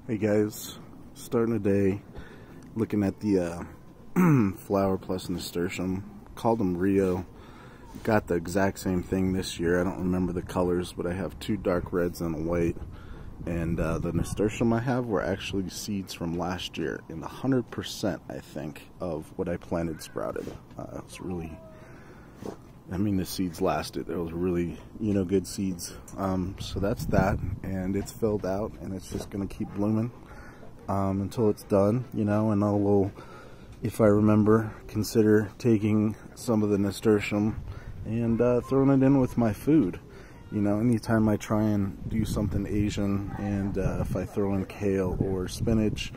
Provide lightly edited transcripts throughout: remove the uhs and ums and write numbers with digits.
Hey guys, starting today looking at the Flower Plus Nasturtium. Called them Rio. Got the exact same thing this year. I don't remember the colors, but I have two dark reds and a white. And the Nasturtium I have were actually seeds from last year, and 100% I think of what I planted sprouted. It was really, I mean, the seeds lasted. It was really, good seeds. So that's that, and it's filled out, and it's just gonna keep blooming until it's done, and I will, if I remember, consider taking some of the Nasturtium and throwing it in with my food. Anytime I try and do something Asian, and if I throw in kale or spinach,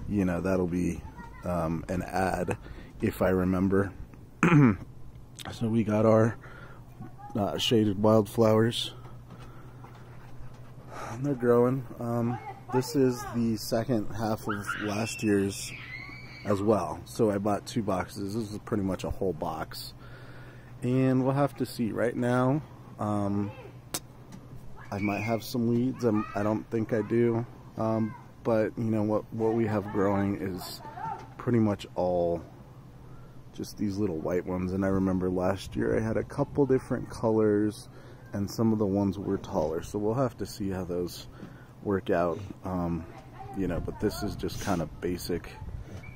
that'll be an ad if I remember. So we got our shaded wildflowers. They're growing. This is the second half of last year's as well. So I bought 2 boxes. This is pretty much a whole box. And we'll have to see. Right now, I might have some weeds. I don't think I do. But what we have growing is pretty much all just these little white ones. And I remember last year I had a couple different colors, and some of the ones were taller. So we'll have to see how those work out. But this is just kind of basic.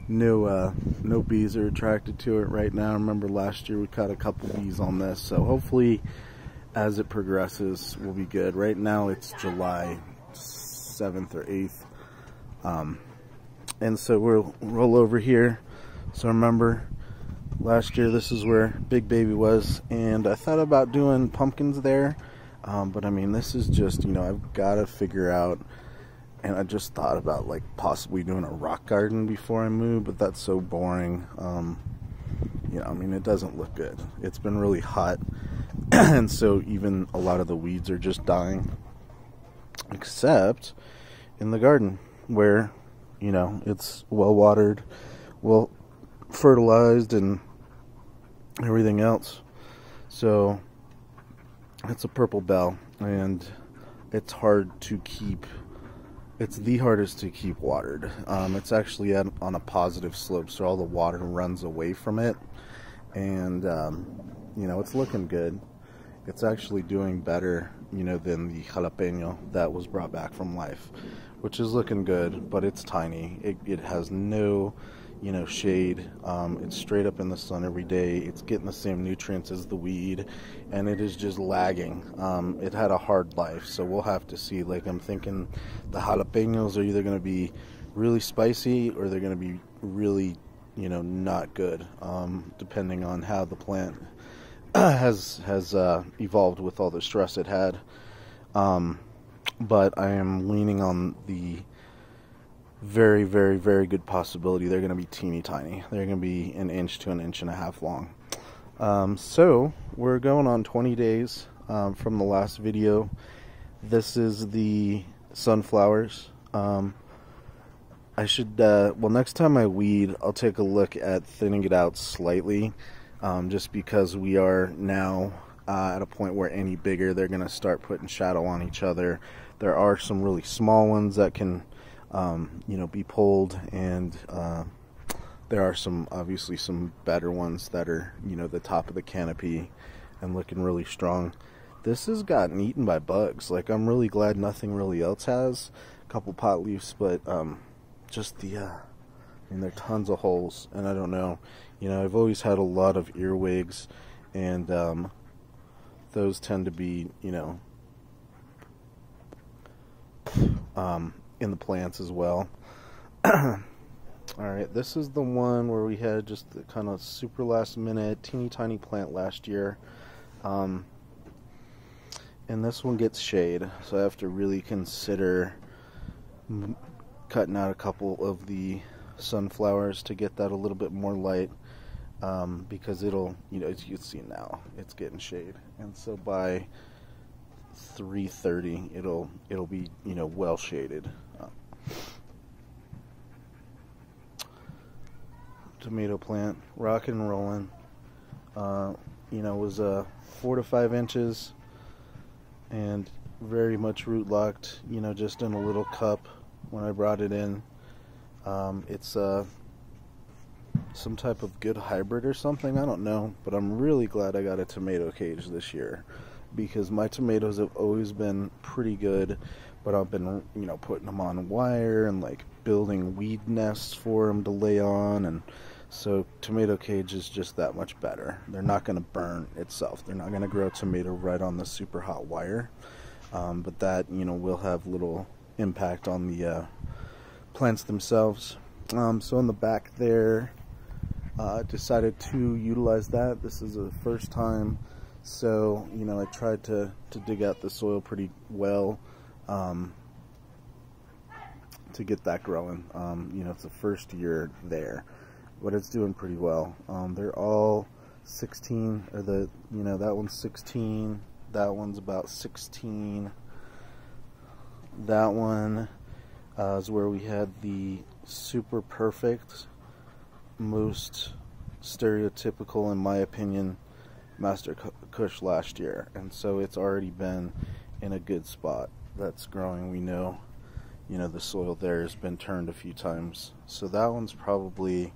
No bees are attracted to it right now. I remember last year we caught a couple bees on this. So hopefully as it progresses we'll be good. Right now it's July 7th or 8th. And so we'll roll over here. So remember, last year this is where Big Baby was, and I thought about doing pumpkins there, but I mean, this is just, I've got to figure out, and I just thought about like possibly doing a rock garden before I move, but that's so boring. I mean, it doesn't look good. It's been really hot, and so even a lot of the weeds are just dying, except in the garden where, it's well watered, well fertilized, and everything else. So it's a purple bell, and it's hard to keep. It's the hardest to keep watered. It's actually on a positive slope, so all the water runs away from it, and it's looking good. It's actually doing better, than the jalapeno that was brought back from life, which is looking good, but it's tiny. It has no shade. It's straight up in the sun every day. It's getting the same nutrients as the weed, and it is just lagging. It had a hard life, so we'll have to see. Like, I'm thinking the jalapenos are either going to be really spicy or they're going to be really, not good, depending on how the plant has evolved with all the stress it had. But I am leaning on the very, very, very good possibility they're going to be teeny tiny. They're going to be 1 inch to 1.5 inches long. So we're going on 20 days from the last video. This is the sunflowers. I should, next time I weed, I'll take a look at thinning it out slightly, just because we are now at a point where any bigger, they're going to start putting shadow on each other. There are some really small ones that can be pulled, and there are obviously some better ones that are, the top of the canopy and looking really strong. This has gotten eaten by bugs. Like, I'm really glad nothing really else has. A couple pot leaves, but just the, there are tons of holes, and I don't know. I've always had a lot of earwigs, and those tend to be, in the plants as well. Alright, this is the one where we had just the kind of super last minute teeny tiny plant last year, and this one gets shade, so I have to really consider cutting out a couple of the sunflowers to get that a little bit more light, because it'll, as you can see now, it's getting shade, and so by 3:30 it'll be well shaded. Tomato plant, rocking and rolling. Was 4 to 5 inches, and very much root locked. Just in a little cup. when I brought it in. It's some type of good hybrid or something, I don't know, but I'm really glad I got a tomato cage this year, because my tomatoes have always been pretty good, but I've been, you know, putting them on wire and like building weed nests for them to lay on, and so tomato cage is just that much better. They're not going to burn itself. They're not going to grow a tomato right on the super hot wire, but that, you know, will have little impact on the plants themselves. So on the back there, decided to utilize that. This is the first time, so, you know, I tried to dig out the soil pretty well to get that growing. You know, it's the first year there, but it's doing pretty well. They're all 16, or the, you know, that one's 16, that one's about 16, that one is where we had the super perfect, most stereotypical, in my opinion, Master Kush last year, and so it's already been in a good spot. That's growing. We know, you know, the soil there has been turned a few times, so that one's probably,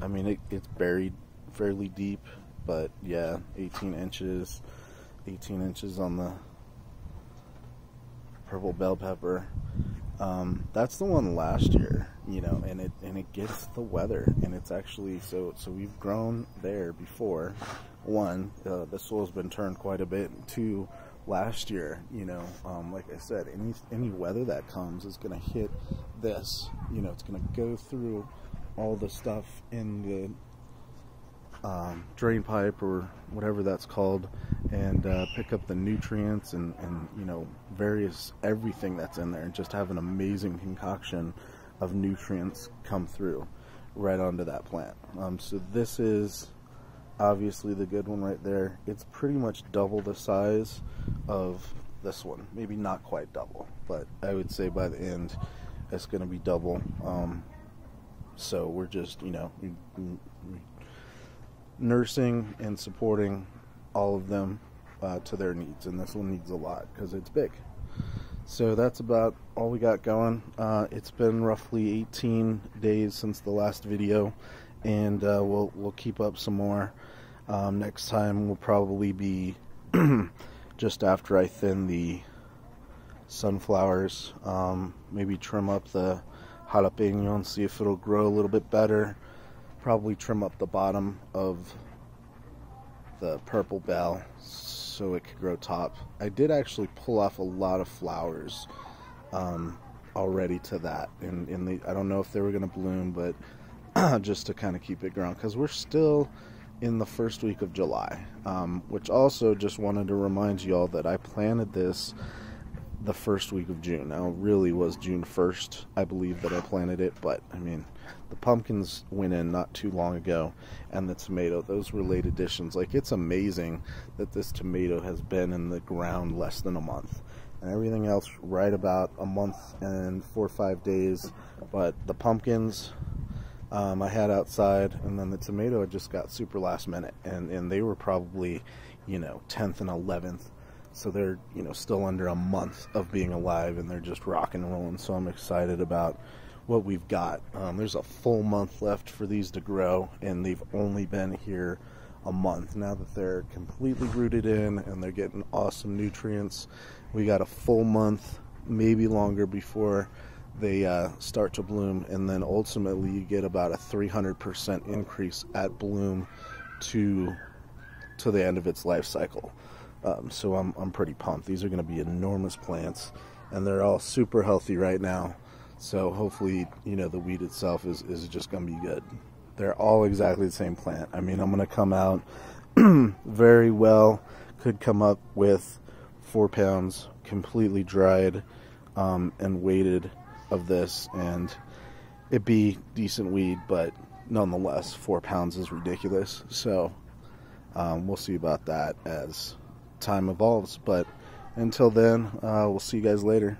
I mean, it's buried fairly deep, but yeah, 18 inches on the purple bell pepper. That's the one last year, you know, and it gets the weather, and it's actually, so we've grown there before. One, the soil's been turned quite a bit. Two, last year, you know, like I said, any weather that comes is going to hit this, you know, it's going to go through all the stuff in the drain pipe or whatever that's called, and pick up the nutrients and you know, everything that's in there, and just have an amazing concoction of nutrients come through right onto that plant. So this is obviously the good one right there. It's pretty much double the size of this one, maybe not quite double, but I would say by the end it's going to be double. So we're just, you know, nursing and supporting all of them to their needs, and this one needs a lot because it's big. So that's about all we got going. It's been roughly 18 days since the last video, and we'll keep up some more. Next time will probably be just after I thin the sunflowers, maybe trim up the jalapeno and see if it'll grow a little bit better. Probably trim up the bottom of the purple bell so it could grow top. I did actually pull off a lot of flowers already to that, and I don't know if they were going to bloom, but just to kind of keep it growing, because we're still in the first week of July, which also just wanted to remind you all that I planted this the first week of June. Now, it really was June 1st, I believe, that I planted it, but I mean, the pumpkins went in not too long ago, and the tomato, those were late additions. Like, it's amazing that this tomato has been in the ground less than a month, and everything else right about a month and 4 or 5 days. But the pumpkins I had outside, and then the tomato had just got super last minute, and they were probably, you know, 10th and 11th. So they're, you know, still under a month of being alive, and they're just rocking and rolling. So I'm excited about what we've got. There's a full month left for these to grow, and they've only been here a month. Now that they're completely rooted in and they're getting awesome nutrients, we got a full month, maybe longer, before they start to bloom, and then ultimately you get about a 300% increase at bloom to the end of its life cycle. So I'm pretty pumped. These are going to be enormous plants, and they're all super healthy right now. So hopefully, you know, the weed itself is just going to be good. They're all exactly the same plant. I mean, I'm going to come out very well. Could come up with 4 pounds completely dried and weighted of this, and it'd be decent weed, but nonetheless, 4 pounds is ridiculous. So we'll see about that as time evolves, but until then, we'll see you guys later.